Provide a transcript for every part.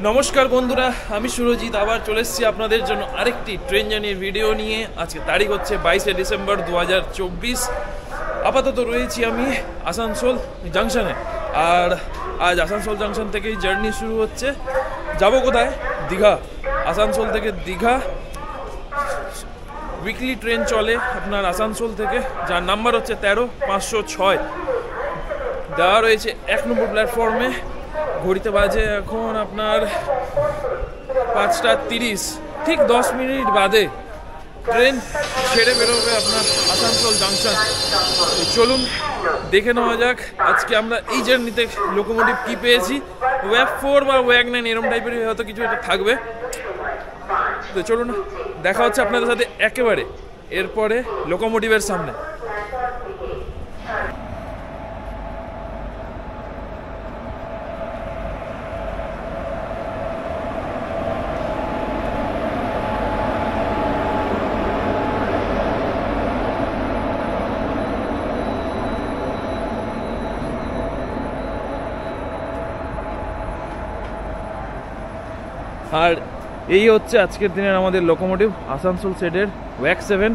নমস্কার বন্ধুরা, আমি সুরজিৎ আবার চলে এসেছি আপনাদের জন্য আরেকটি ট্রেন জার্নির ভিডিও নিয়ে। আজকে তারিখ হচ্ছে 22শে ডিসেম্বর 2024। আপাতত রয়েছি আমি আসানসোল জাংশনে। আর আজ আসানসোল জাংশন থেকেই জার্নি শুরু হচ্ছে। যাব কোথায়? দীঘা। আসানসোল থেকে দীঘা উইকলি ট্রেন চলে আপনার আসানসোল থেকে, যার নাম্বার হচ্ছে 13-506। দেওয়া রয়েছে 1 নম্বর প্ল্যাটফর্মে। ঘড়িতে বাজে এখন আপনার 5:30। ঠিক 10 মিনিট বাদে ট্রেন ছেড়ে বেরোবে আপনার আসানসোল জাংশন। চলুন দেখে নেওয়া যাক আজকে আমরা এই জার্নিতে লোকোমোটিভ কি পেয়েছি। ওয়াগ 4 বা ওয়াগ 9 এরম টাইপের হয়তো কিছু একটা থাকবে। তো চলুন দেখা হচ্ছে আপনাদের সাথে একেবারে এরপরে লোকোমোটিভের সামনে। আর এই হচ্ছে আজকের দিনের আমাদের লোকোমোটিভ, আসানসোল সেডের ওয়াগ 7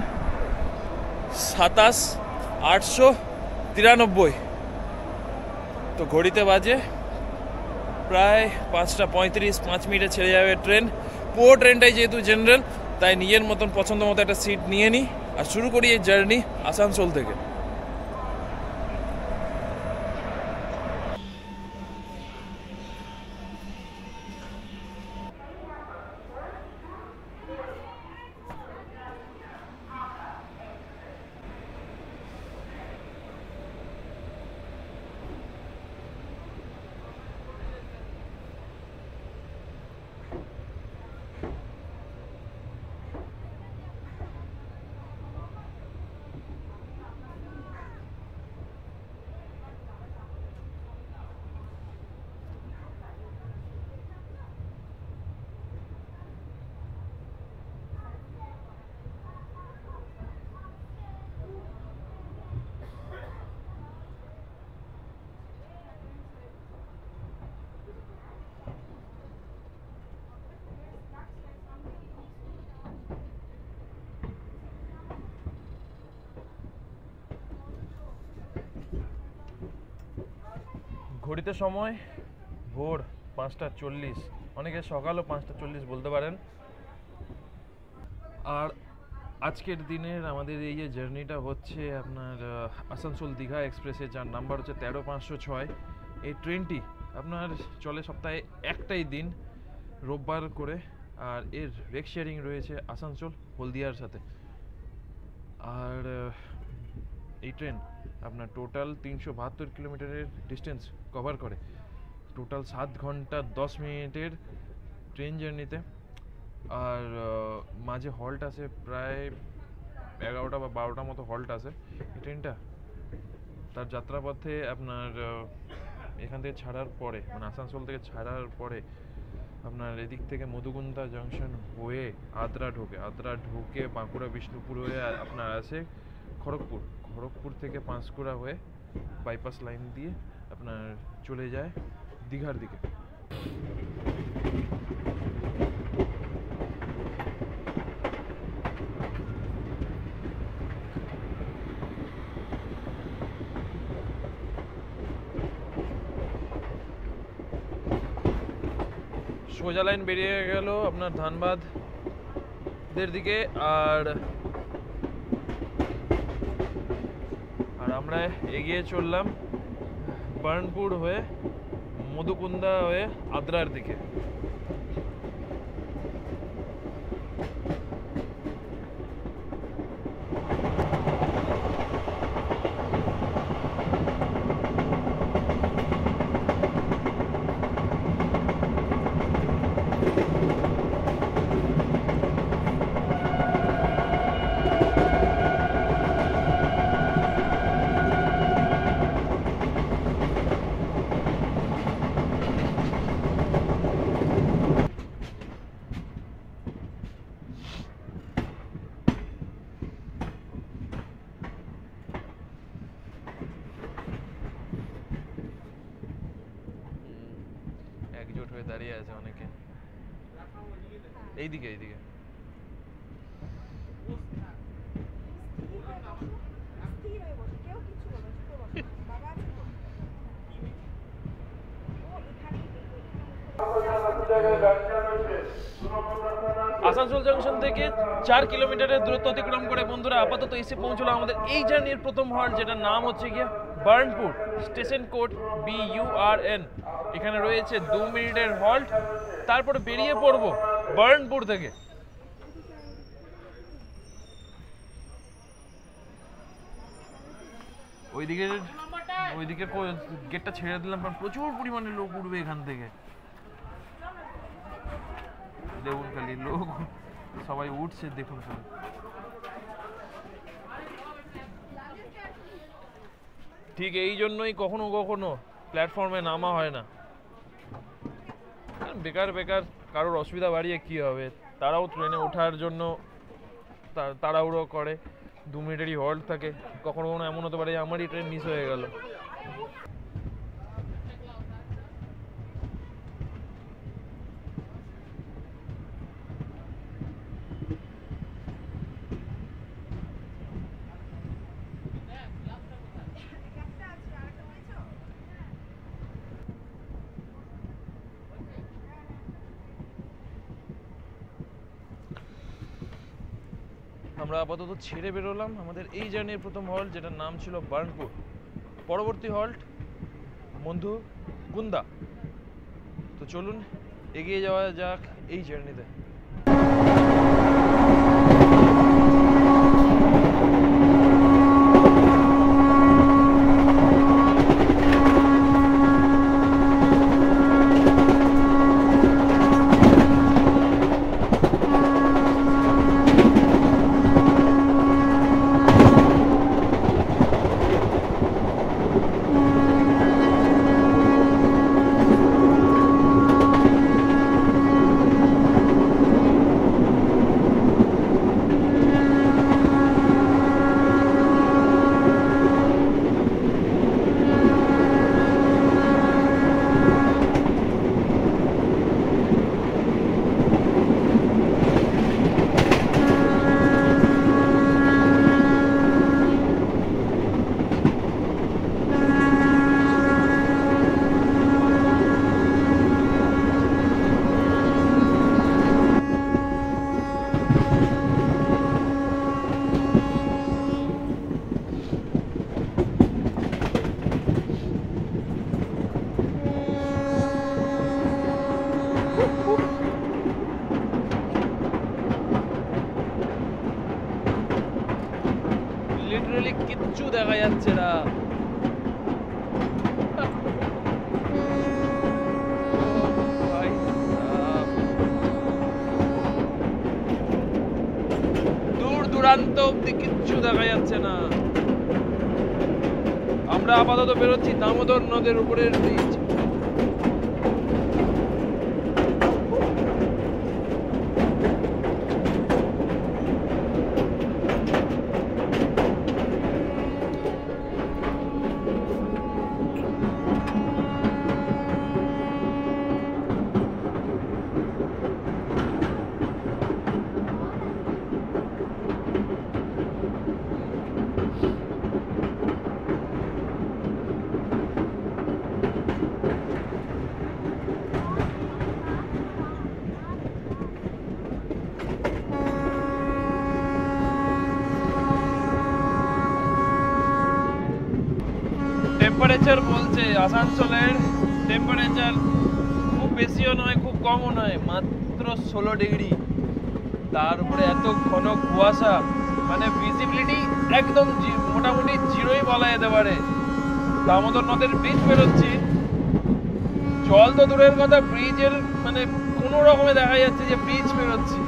27893। তো ঘড়িতে বাজে প্রায় 5:35, 5 মিনিটে ছেড়ে যাবে ট্রেন। পুরো ট্রেনটাই যেহেতু জেনারেল, তাই নিজের মতন পছন্দ মতো একটা সিট নিয়ে নিই আর শুরু করি এই জার্নি আসানসোল থেকে। ঘড়িতে সময় ভোর 5:40, অনেকে সকালও 5:40 বলতে পারেন। আর আজকের দিনের আমাদের এই যে জার্নিটা হচ্ছে আপনার আসানসোল দীঘা এক্সপ্রেসে, যার নাম্বার হচ্ছে 13-506। এই ট্রেনটি আপনার চলে সপ্তাহে একটাই দিন, রোববার করে। আর এর রেক শেয়ারিং রয়েছে আসানসোল হলদিয়ার সাথে। আর এই ট্রেন আপনার টোটাল 372 কিলোমিটারের ডিস্টেন্স কভার করে। টোটাল 7 ঘন্টা 10 মিনিটের ট্রেন জার্নিতে। আর মাঝে হল্ট আছে প্রায় 11টা বা 12টা মতো হল্ট আছে এই ট্রেনটা। তার যাত্রাপথে আপনার এখান থেকে ছাড়ার পরে, মানে আসানসোল থেকে ছাড়ার পরে আপনার এদিক থেকে মধুকুন্দা জাংশন হয়ে আদ্রা ঢুকে বাঁকুড়া বিষ্ণুপুর হয়ে আপনার আসে খড়গপুর থেকে পাঁশকুড়া হয়ে বাইপাস লাইন দিয়ে আপনার চলে যায় দীঘার দিকে। সোজা লাইন বেরিয়ে গেল আপনার ধানবাদের দিকে। আর আমরা এগিয়ে চললাম বার্নপুর হয়ে মধুকুন্দা হয়ে আদ্রার দিকে। দাঁড়িয়ে আছে অনেকে। এইদিকে এইদিকে। আসানসোল জংশন থেকে 4 কিলোমিটারের দূরত্ব অতিক্রম করে বন্ধুরা আপাতত এসে পৌঁছলো আমাদের এই জার্নির প্রথম হল্ট, যেটার নাম হচ্ছে গিয়ে বার্নপুর। Station code BURN। এখানে রয়েছে 2 মিনিটের হল্ট, তারপরে বেরিয়ে পড়বো বার্নপুর থেকে। ওইদিকে গেটটা ছেড়ে দিলাম, কারণ প্রচুর পরিমাণে লোক উঠবে এখান থেকে। দেখুন খালি লোক সবাই উঠছে, দেখুন সবাই। ঠিক এই জন্যই কখনো কখনো প্ল্যাটফর্মে নামা হয় না। বেকার বেকার কারোর অসুবিধা বাড়িয়ে কি হবে, তারাও ট্রেনে ওঠার জন্য তাড়াহুড়ো করে। 2 মিনিটেরই হল্ট থাকে। কখনো কখনো এমন হতে পারে আমারই ট্রেন মিস হয়ে গেল। আমরা আপাতত ছেড়ে বেরোলাম আমাদের এই জার্নির প্রথম হল্ট, যেটার নাম ছিল বার্নপুর। পরবর্তী হল্ট মধুগুন্দা। তো চলুন এগিয়ে যাওয়া যাক এই জার্নিতে। লিটারালি কিচ্ছু দেখা যাচ্ছে না। দূর দূরান্ত অব্দি কিচ্ছু দেখা যাচ্ছে না। আমরা আপাতত বেরোচ্ছি দামোদর নদের উপরের ব্রিজ। টেম্পারেচার বলছে আসানসোলের টেম্পারেচার খুব বেশিও নয় খুব কমও নয়, মাত্র 16 ডিগ্রি। তার উপরে এত ঘন কুয়াশা, মানে ভিজিবিলিটি একদম মোটামুটি জিরোই বলা যেতে পারে। দামোদর নদের ব্রিজ বেরোচ্ছি, জল তো দূরের কথা, ব্রিজের মানে কোনো রকমে দেখা যাচ্ছে যে ব্রিজ বেরোচ্ছি।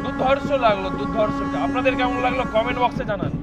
দুর্ধর্ষ লাগলো, দুর্ধর্ষ। আপনাদের কেমন লাগলো কমেন্ট বক্সে জানান।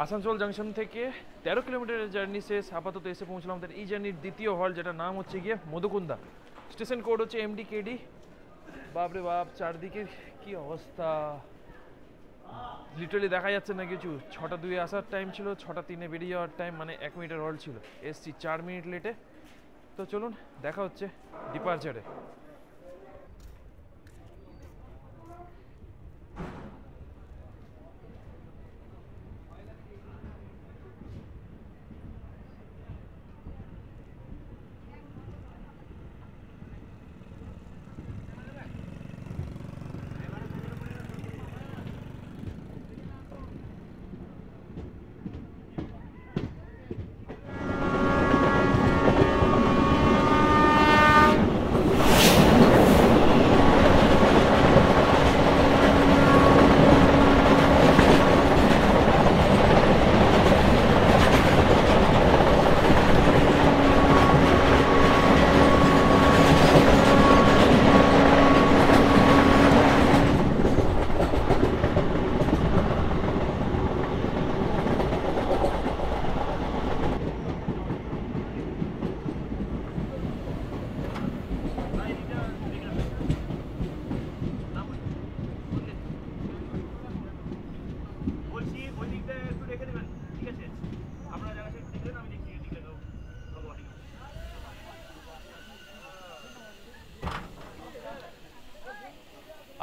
আসানসোল জাংশন থেকে 13 কিলোমিটারের জার্নি শেষ। আপাতত এসে পৌঁছলাম আমাদের এই জার্নির দ্বিতীয় হল, যেটা নাম হচ্ছে গিয়ে মধুকুন্দা। স্টেশন কোড হচ্ছে MDKD। বাপরে বাপ, চারদিকে কি অবস্থা, লিটারালি দেখা যাচ্ছে না কিছু। 6টা 2 আসার টাইম ছিল, 6টা 3 বেরিয়ে যাওয়ার টাইম, মানে 1 মিনিটের হল ছিল। এসছি 4 মিনিট লেটে। তো চলুন দেখা হচ্ছে ডিপারচারে।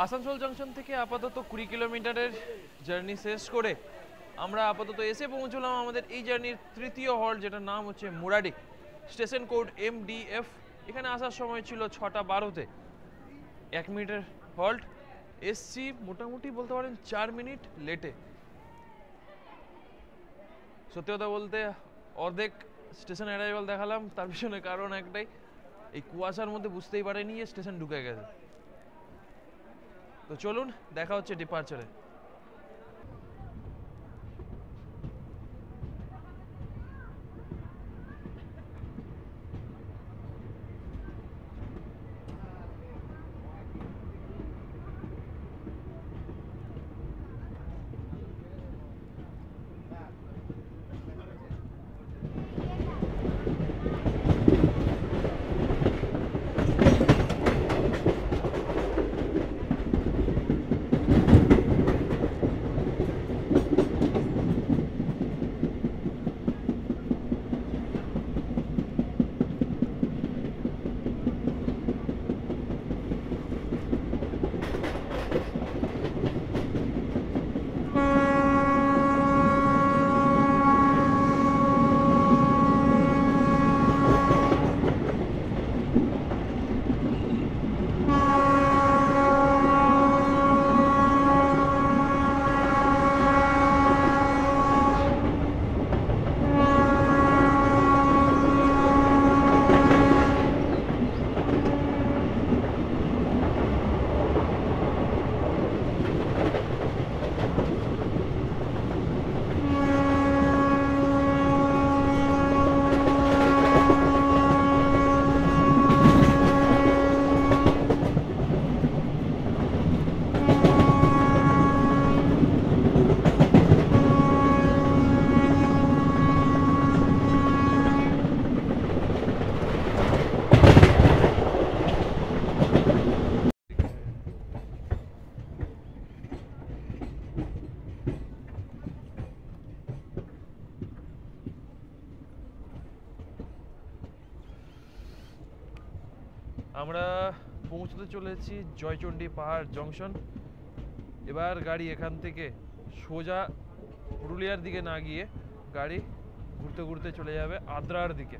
আসানসোল জংশন থেকে আপাতত 20 কিলোমিটারের জার্নি শেষ করে আমরা আপাতত এসে পৌঁছলাম আমাদের এই জার্নির তৃতীয় হল্ট, যেটার নাম হচ্ছে মুরাডি। Station code MDF। এখানে আসার সময় ছিল 6টা 12-তে। 1 মিনিটের হল্ট। এসছি মোটামুটি বলতে পারেন 4 মিনিট লেটে। সত্যি কথা বলতে অর্ধেক স্টেশন অ্যারাইভাল দেখালাম, তার পিছনে কারণ একটাই, এই কুয়াশার মধ্যে বুঝতেই পারেনি যে স্টেশন ঢুকে গেছে। তো চলুন দেখা হচ্ছে ডিপারচারে। আমরা পৌঁছতে চলেছি জয়চণ্ডী পাহাড় জংশন। এবার গাড়ি এখান থেকে সোজা পুরুলিয়ার দিকে না গিয়ে গাড়ি ঘুরতে ঘুরতে চলে যাবে আদ্রার দিকে।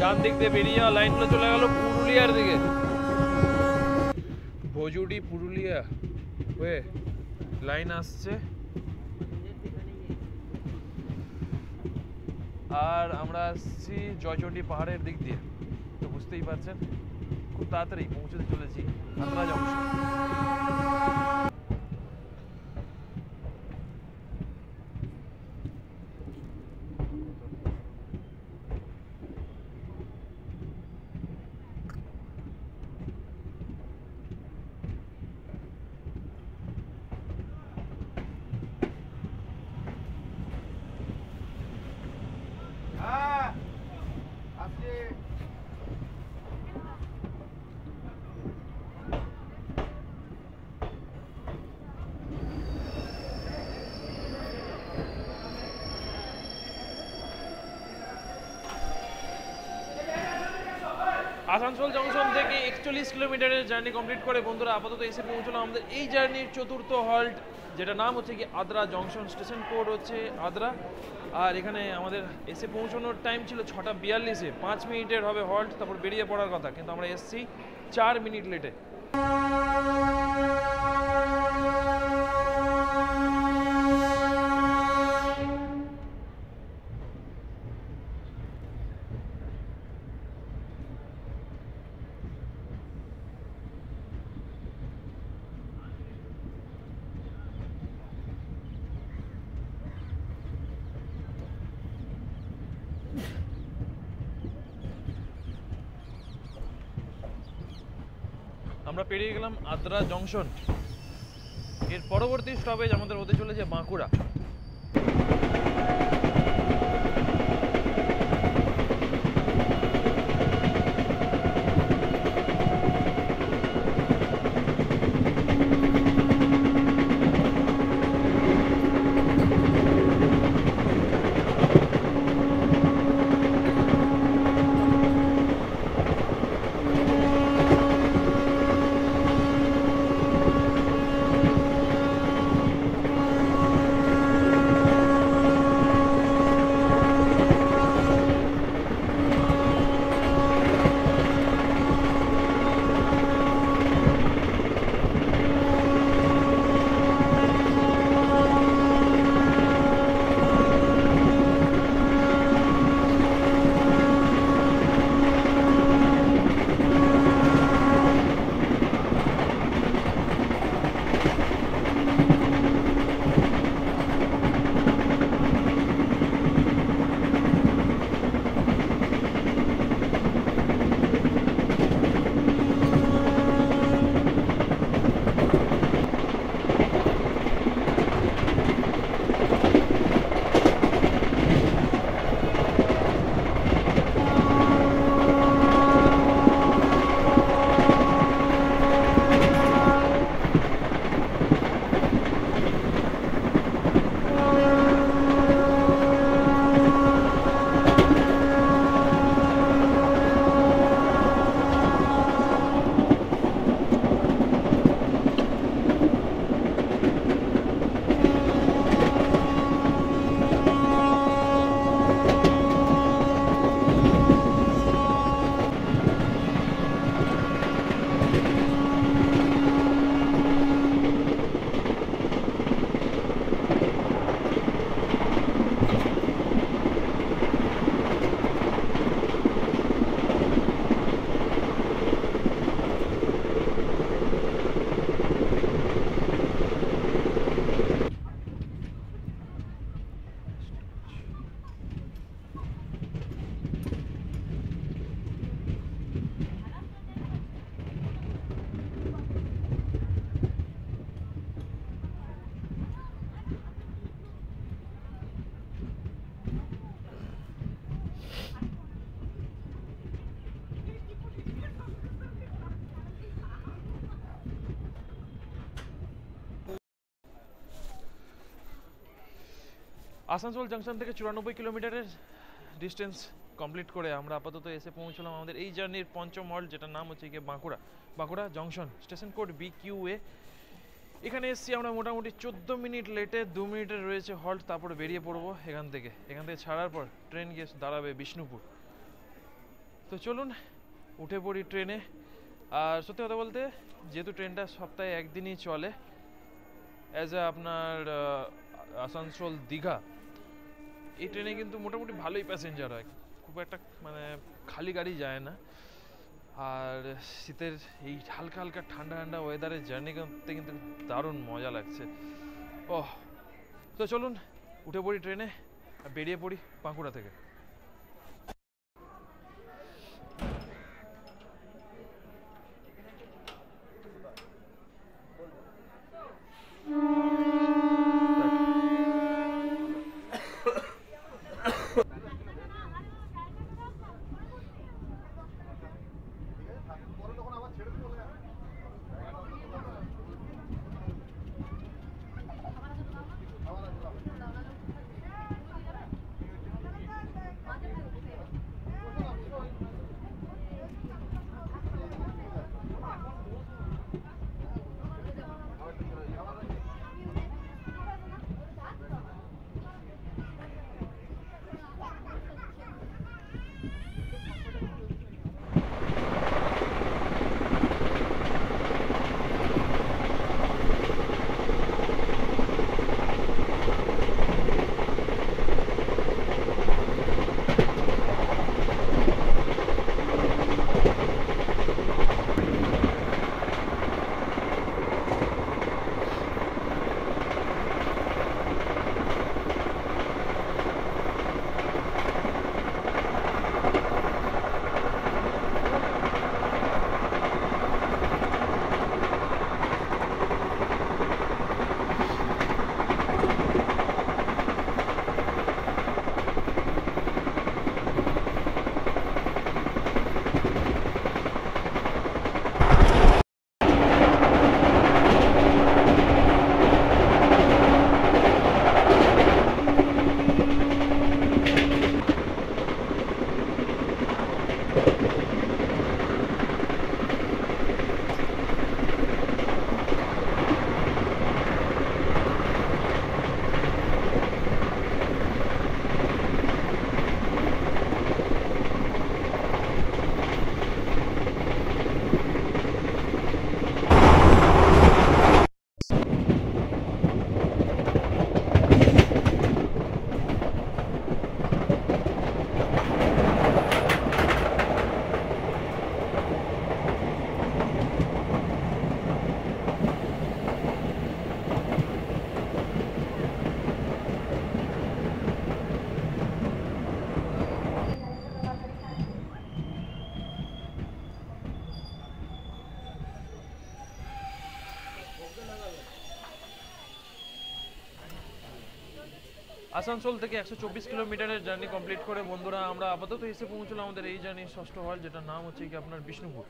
ডান দিক দিয়ে বেরিয়ে যাওয়া লাইনগুলো চলে গেল পুরুলিয়ার দিকে। ভোজুডি পুরুলিয়া হয়ে লাইন আসছে, আর আমরা আসছি জয়চণ্ডী পাহাড়ের দিক দিয়ে। তো বুঝতেই পারছেন খুব তাড়াতাড়ি পৌঁছতে চলেছি আদ্রা জংশন। আসানসোল জংশন থেকে 41 কিলোমিটারের জার্নি কমপ্লিট করে বন্ধুরা আপাতত এসে পৌঁছলাম আমাদের এই জার্নির চতুর্থ হল্ট, যেটা নাম হচ্ছে কি আদ্রা জংশন। স্টেশন কোড হচ্ছে আদ্রা। আর এখানে আমাদের এসে পৌঁছানোর টাইম ছিল 6:42-এ, 5 মিনিটের হবে হল্ট, তারপর বেরিয়ে পড়ার কথা, কিন্তু আমরা এসছি 4 মিনিট লেটে। আমরা পেরিয়ে গেলাম আদ্রা জংশন। এর পরবর্তী স্টপেজ আমাদের হতে চলেছে বাঁকুড়া। আসানসোল জংশন থেকে 94 কিলোমিটারের ডিস্টেন্স কমপ্লিট করে আমরা আপাতত এসে পৌঁছলাম আমাদের এই জার্নির পঞ্চম হল্ট, যেটার নাম হচ্ছে গিয়ে Bankura. Bankura junction, station code BQA। এখানে এসছি আমরা মোটামুটি 14 মিনিট লেটে, 2 মিনিটের রয়েছে হল্ট, তারপরে বেরিয়ে পড়বো এখান থেকে। ছাড়ার পর ট্রেন গিয়ে দাঁড়াবে বিষ্ণুপুর। তো চলুন উঠে পড়ি ট্রেনে। আর সত্যি কথা বলতে, যেহেতু ট্রেনটা সপ্তাহে একদিনই চলে, অ্যাজ এ আপনার আসানসোল দীঘা, এই ট্রেনে কিন্তু মোটামুটি ভালোই প্যাসেঞ্জার হয়, খুব একটা মানে খালি গাড়ি যায় না। আর শীতের এই হালকা হালকা ঠান্ডা ঠান্ডা ওয়েদারে জার্নি করতে কিন্তু দারুণ মজা লাগছে। ওহ, তো চলুন উঠে পড়ি ট্রেনে আর বেরিয়ে পড়ি বাঁকুড়া থেকে। আসানসোল থেকে 124 কিলোমিটারের জার্নি কমপ্লিট করে বন্ধুরা আমরা আপাতত এসে পৌঁছলাম আমাদের এই জার্নির ষষ্ঠ হল, যেটার নাম হচ্ছে কি আপনার বিষ্ণুপুর।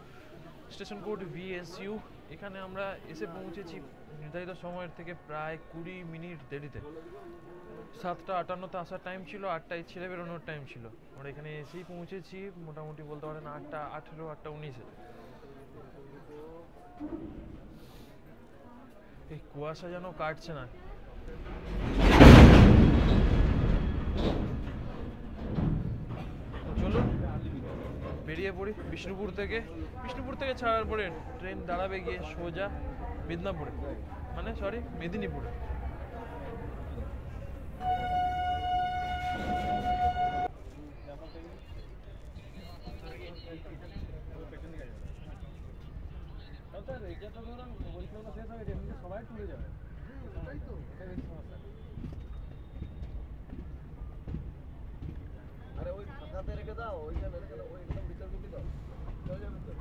Station code VSU। এখানে আমরা এসে পৌঁছেছি নির্ধারিত সময়ের থেকে প্রায় 20 মিনিট দেরিতে। 7:58-তে আসার টাইম ছিল, 8টায় ছেড়ে বেরোনোর টাইম ছিল। আমরা এখানে এসেই পৌঁছেছি মোটামুটি বলতে পারেন 8:18, 8:19-এ। এই কুয়াশা যেন কাটছে না। চলুন বেরিয়ে পড়ি বিষ্ণুপুর থেকে। বিষ্ণুপুর থেকে ছাড়ার পরে ট্রেন দাঁড়াবে গিয়ে সোজা মিদনাপুরে, মানে সরি মেদিনীপুরে। সবাই টুরে যাবে, তাই তো সমস্যা। আরে ওই খাতাতে রেখে দাও, ওইখানে রেখে দাও, ওই একদম ভিতর ঢুকে দাও, চলে যাবে তো।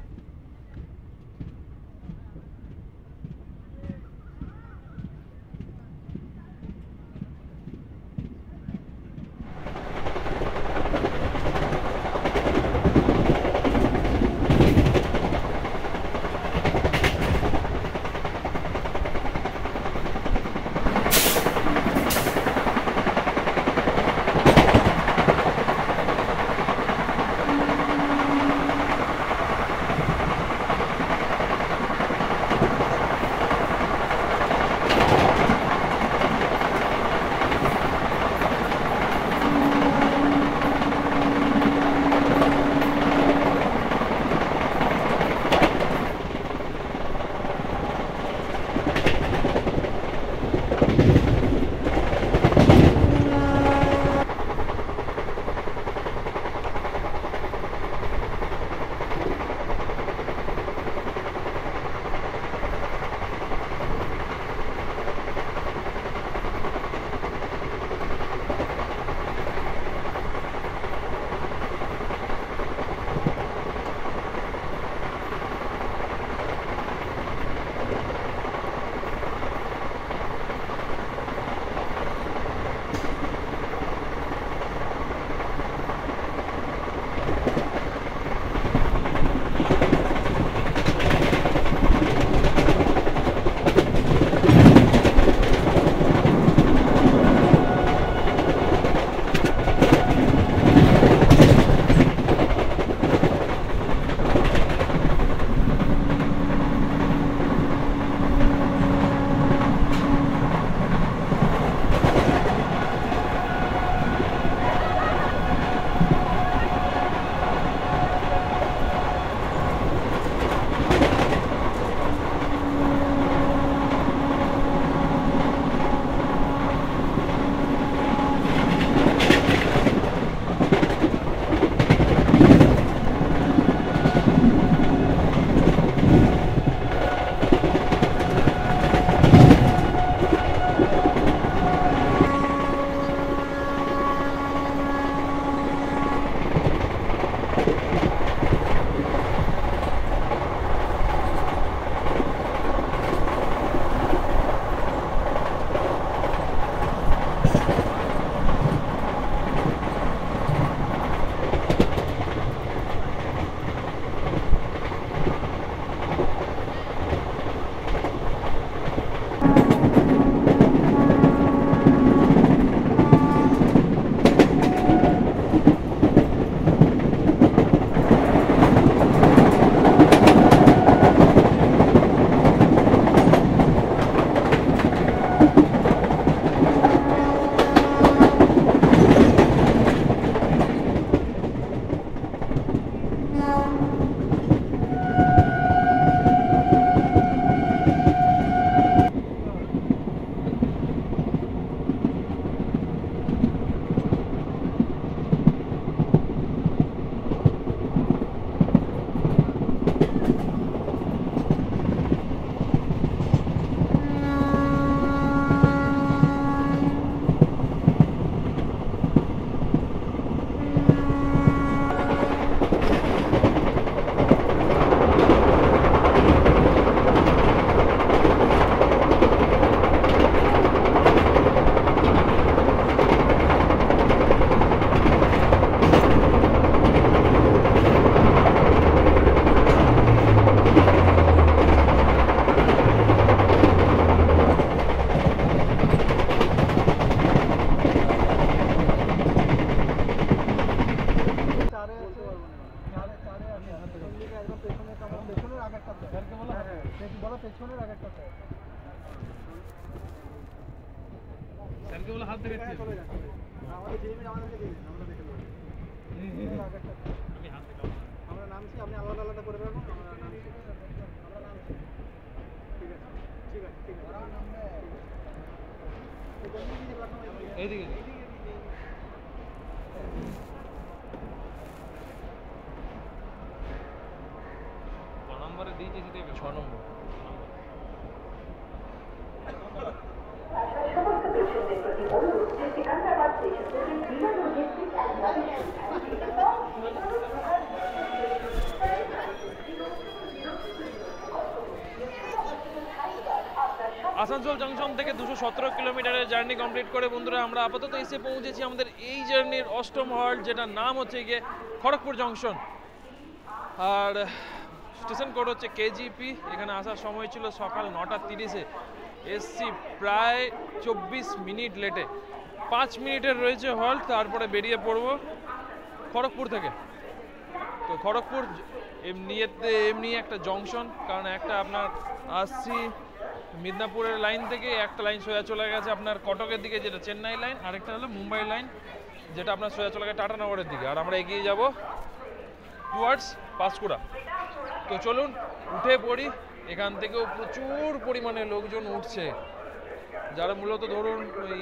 কেবল হাত দেখাচ্ছি চলে যান আমাদের জিএমই আমাদেরকে দিন আমরা দেখে নেব আমি হাত দেখাবো আমরা নামছি আপনি আলাদা আলাদা করে রাখুন আমরা নামছি ঠিক আছে ঠিক আছে ঠিক আছে এইদিকে ক নম্বরে দিয়েছি সেটা 6 নম্বর সমস্ত পেশেন্টদের প্রতি অনুরোধ যে সিকান্দ্রাবাদ স্টেশন থেকে বিনা লজিস্টিক অ্যান্ড নভেশন আসানসোল জংশন থেকে 217 কিলোমিটারের জার্নি কমপ্লিট করে বন্ধুরা আমরা আপাতত এসে পৌঁছেছি আমাদের এই জার্নির অষ্টম হল্ট, যেটার নাম হচ্ছে গিয়ে খড়গপুর জংশন। আর স্টেশন কোড হচ্ছে কেজিপি। এখানে আসার সময় ছিল সকাল 9:30-এ, এসছি প্রায় 24 মিনিট লেটে। 5 মিনিটের রয়েছে হল্ট, তারপরে বেরিয়ে পড়বো খড়গপুর থেকে। তো খড়গপুর এমনি একটা জংশন, কারণ একটা আপনার আসছি মিদনাপুরের লাইন থেকে, একটা লাইন সোজা চলে গেছে আপনার কটকের দিকে যেটা চেন্নাই লাইন, আরেকটা হলো মুম্বাই লাইন যেটা আপনার সোজা চলে গেছে টাটানগরের দিকে। আর আমরা এগিয়ে যাব টুয়ার্ডস পাঁশকুড়া। তো চলুন উঠে পড়ি। এখান থেকেও প্রচুর পরিমাণে লোকজন উঠছে, যারা মূলত ধরুন ওই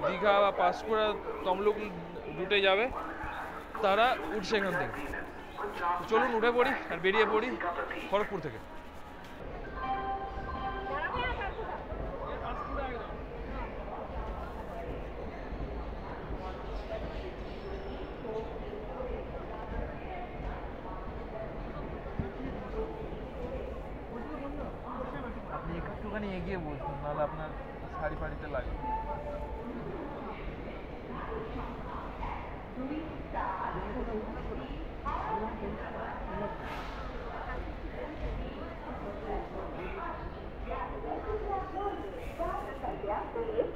দীঘা বা পাঁশকুড়া তমলুক রুটে যাবে, তারা উঠছে এখান থেকে। চলুন উঠে পড়ি আর বেরিয়ে পড়ি খড়গপুর থেকে। আপনি একটুখানি এগিয়ে বসুন, নাহলে আপনার শাড়ি ফাড়িতে লাগবে।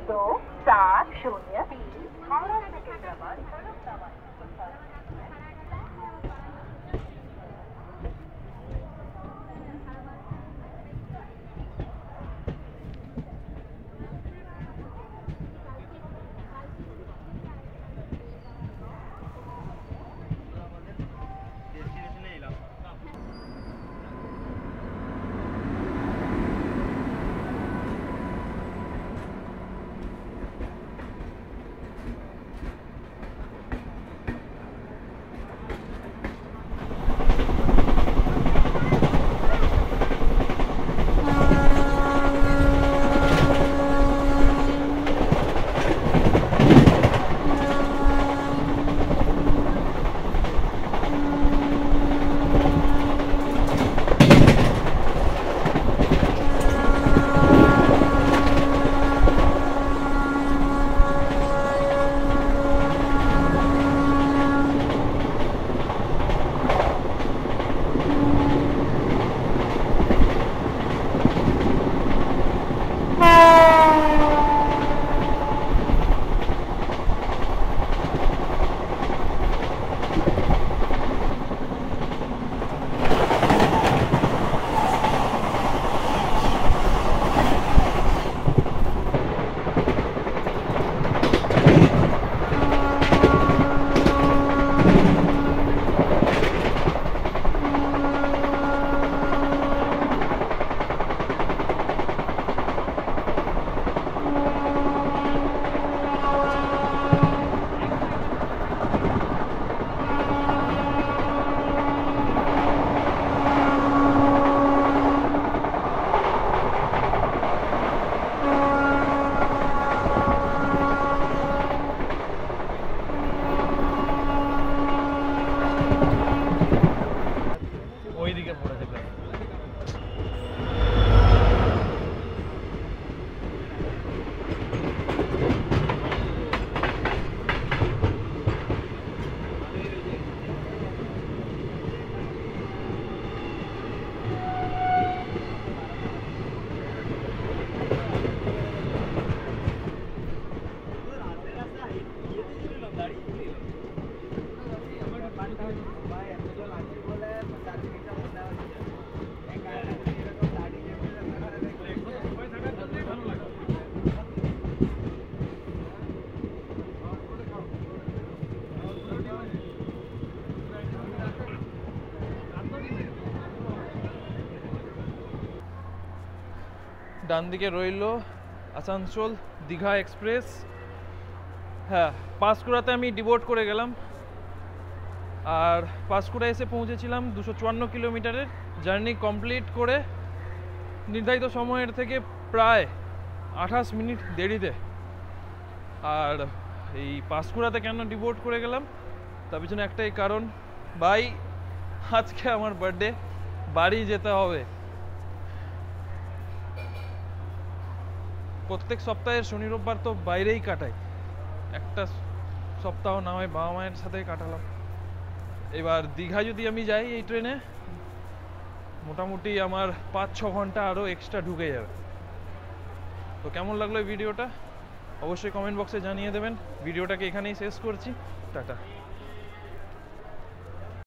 दो सात शून्य हावड़ा सिकंदराबाद फर्रुखाबाद ডান দিকে রইলো আসানসোল দীঘা এক্সপ্রেস। হ্যাঁ, পাঁশকুড়াতে আমি ডিবোর্ড করে গেলাম, আর পাঁশকুড়া এসে পৌঁছেছিলাম 254 কিলোমিটারের জার্নি কমপ্লিট করে নির্ধারিত সময়ের থেকে প্রায় 28 মিনিট দেরিতে। আর এই পাঁশকুড়াতে কেন ডিবোর্ড করে গেলাম তার পিছনে একটাই কারণ, ভাই আজকে আমার বার্থডে, বাড়ি যেতে হবে। প্রত্যেক সপ্তাহের শনি রোববার তো বাইরেই কাটাই, একটা সপ্তাহ না হয় বাবা মায়ের সাথে কাটালাম। এবার দীঘা যদি আমি যাই এই ট্রেনে, মোটামুটি আমার 5-6 ঘন্টা আরও এক্সট্রা ঢুকে যাবে। তো কেমন লাগলো এই ভিডিওটা অবশ্যই কমেন্ট বক্সে জানিয়ে দেবেন। ভিডিওটাকে এখানেই শেষ করছি, টাটা।